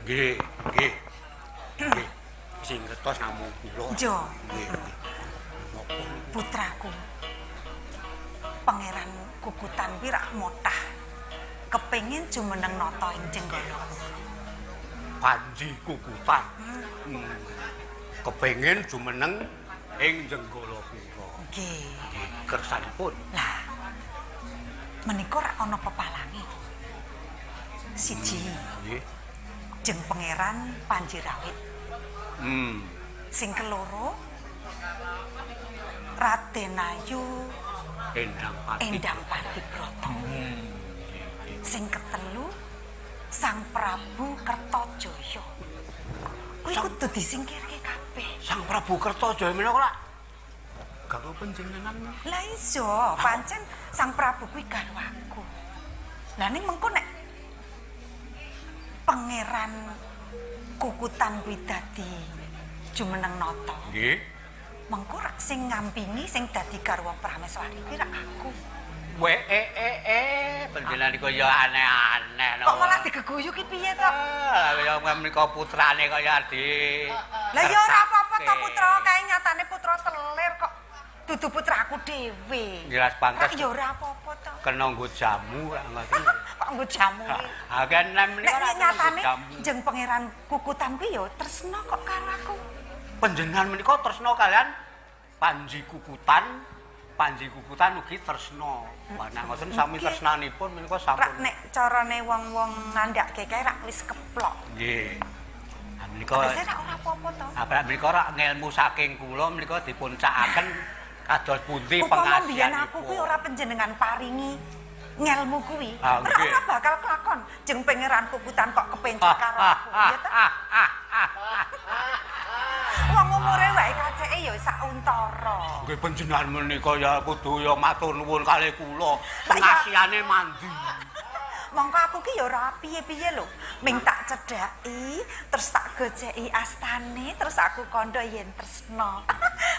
Nggih, nggih. Nggih. Sing ngertos namung kula. Jo. Nggih. Napa? Putraku. Pangeran Kukutan kuwi rak motah. Kepengin jumeneng nata ing Jenggala. Panji Kukutan. Kepengin jumeneng ing Jenggala punika. Nggih. Nggih, kersanipun. Lah. Menika rak ana pepalange. Siji. Nggih. Jeng Pangeran Panji Rawit. Sing keloro Raden Ayu Endang Patibrata. Sing ketelu Sang Prabu Kertajaya. Kuwi kudu disingkirke kabeh. Sang Prabu Kertajaya menika lak garwa panjenengan. Lah iya, pancen Sang Prabu kuwi garwaku. Lah ning mengko nek Pangeran Kukutan kuwi dadi jumeneng nata. Nggih. Mengko rak sing ngampingi sing dadi garwa Prameswari kuwi rak aku. Panjenengan niku ya aneh-aneh no. Kok malah digeguyu ki piye to? Ya menika putrane kaya Lah ya ora apa-apa to putra, kae nyatane putra selir kok dudu putraku dhewe. Jelas pantes. Ya ora apa-apa to. Kena nggo jamu ra ngoten. Kok nggo jamu iki. Ha kan menika Nek ora nyatane jamu. jeng Pangeran Kukutan kuwi ya tresna kok karo aku. Panjenengan menika tresna kalian Panji Kukutan. Panji Kukutan ugi tresna. Nah ngoten sami tresnanipun menika sampun. Rak nek carane wong-wong ngandhake kae rak wis keplok. Nggih. Ha menika Wis ora apa-apa to. Apa menika rak ngelmu saking kula menika dipun cakaken kados pundi Upama mbiyen pengasihanipun. aku kuwi ora panjenengan paringi ngelmu kuwi. Ah, Ora nggih. ora bakal kelakon jeng Pangeran Kukutan kok kepencet karo aku. Ya ta? Wong umure wae kaceke ya sauntara. Nggih panjenengan menika ya kudu ya matur nuwun kalih kula. Pengasihane mandi. Mongko aku ki ya ora piye-piye lho. Ming tak cedhaki, terus tak gojeki astane, terus aku kandha yen tresna.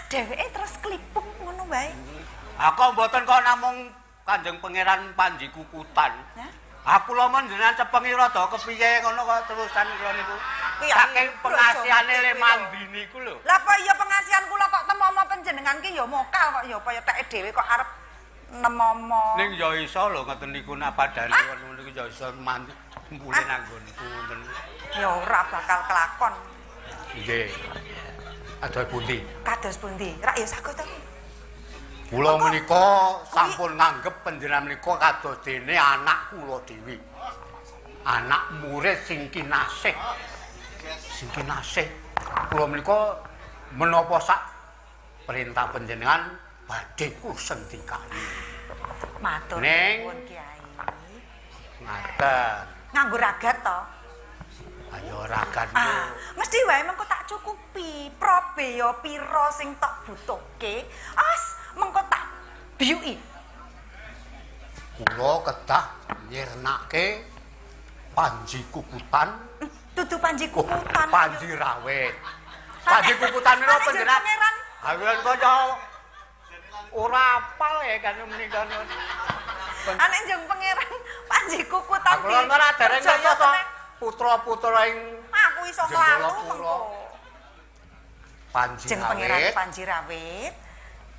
Dheweke terus klipuk ngono wae. Aku mboten kok namung Kanjeng Pangeran Panji Kukutan. Aku lho menjenengan cepengi rada kepiye ngono kok terusan kula niku. Saking pengasihane le mandi niku lho. Lah apa iya pengasihan kula kok temomo panjenengan ki ya mokal kok ya kaya teke dhewe kok arep nemomo. Ning ya iso lho ngoten niku napa dali ngono niku ya iso mandi kumpule nanggonku ngoten. Ya ora bakal kelakon. Nggih. Adoh pundi? Kados pundi? Rak ya saged to. Kula menika sampun nganggep panjenengan menika kados dene anak kula dhewe. Anak murid sing kinasih. Sing kinasih. Kula menika menapa sak perintah panjenengan badhe kusendikani. Matur Ning. nuwun Kyai. Ngaten. Nganggo ragat to. Ayo ragan Mesti wae mengko tak cukupi. Probe ya pira sing tak butuhke. As mengko tak biuki. kula kedah nyirnake Panji Kukutan. Dudu Panji Kukutan. Panji Rawit. Panji Kukutan menika panjenengan. Awen kaya ora apal ya kan menika. Anek jeng Pangeran Panji Kukutan. Aku ora dereng kaya to putra-putra ing Aku iso nglalu mengko. Panji Jeng Pangeran Rawit. Panji Rawit.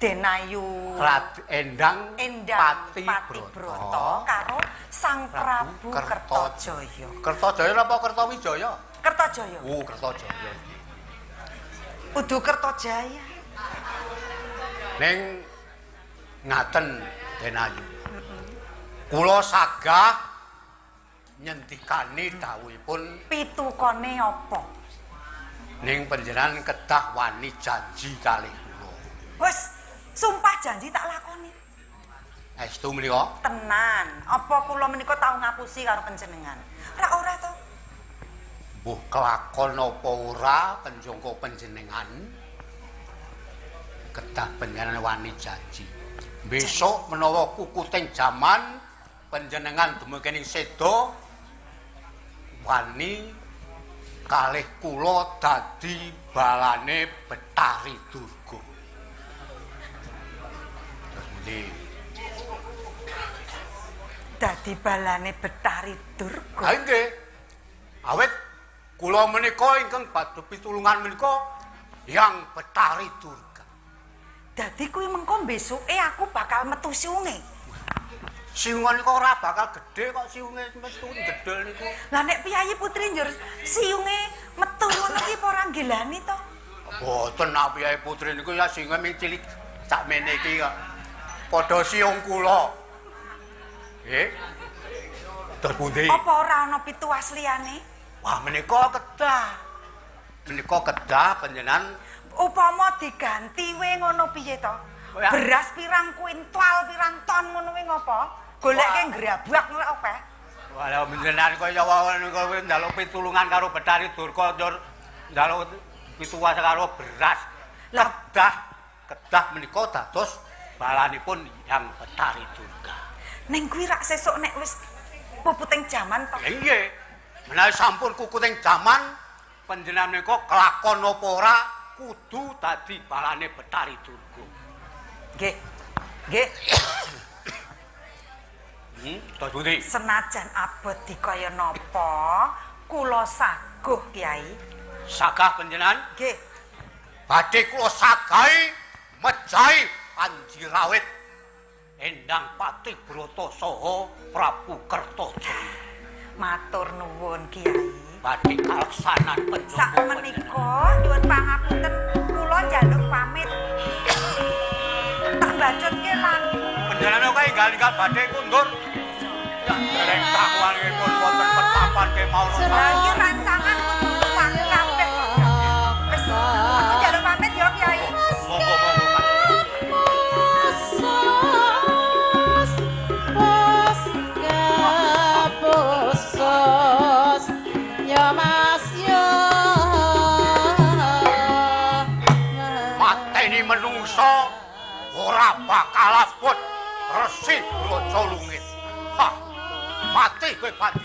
Denayu Endang Patibrata karo Sang Prabu Kertajaya. Kertajaya napa Kertawijaya? Kertajaya. Oh, Kertajaya. Kudu Kertajaya. Ning ngaten Denayu. Kula sagah nyendikani dawuhipun Pitukane apa? ning panjenengan kedah wani janji kalih kula. Wes, sumpah janji tak lakoni. Estu menika? Tenan, apa kula menika tau ngapusi karo panjenengan? Ora to. Mbuh kelakon apa ora panjangka panjenengan kedah panjenengan wani janji. Besok menawa kukuting jaman panjenengan dumugi seda wani kalih kula dadi balane Betari Durga. Dadi balane Betari Durga. Ha nggih. Awit Kula menika ingkang badhe pitulungan menika Yang Betari Durga. Dadi kuwi mengko besuke aku bakal metu siunge. Siungan niku ora bakal gedhe kok siunge metu gedhel niku. Lah nek piyayi putri njur siunge metu ngono ki apa ora nggilani to? Boten nak piyayi putri niku ya siunge ming cilik sakmene iki kok. Padha siung kula. Nggih. Terus pundi? Apa ora ana pituas liyane? Wah menika kedah. Menika kedah panjenengan Upama diganti we ngono piye to? Ya. Beras pirang kuintal, pirang ton ngono we ngopo? Goleke ngrabak ora apa? Walah panjenengan kaya wawon kowe njaluk pitulungan karo Betari Durga njur njaluk pituwas karo beras. Lah Kedah menika dados balanipun Yang Betari Durga. ning kuwi rak sesuk nek wis puputing jaman to. Nggih. Menawi sampun kukuting jaman panjenengan menika kelakon apa ora kudu dadi balane Betari Durga. Nggih. Nggih. Terus pundi? Senajan abot dikaya napa, kula saguh Kyai. Sagah panjenengan Nggih. badhe kula sagahi mejahi Panji Rawit Endang Pati Brata saha Prabu Kertaja. Matur nuwun Kyai. Badhe kaleksanan panjenengan. Sakmenika nyuwun pangapunten kula njaluk pamit. Tak bacutke lan Panjenengan kok enggal-enggal badhe kundur. Ya dereng kakuwanipun wonten petapan kemawon. Lah iki rancangan kudu wangi kabeh. Wis aku njaluk pamit ya Kyai. Monggo-monggo Pak. Mateni menungso ora bakal abot Resi Brajolungit. Hah, mati kowe Panji.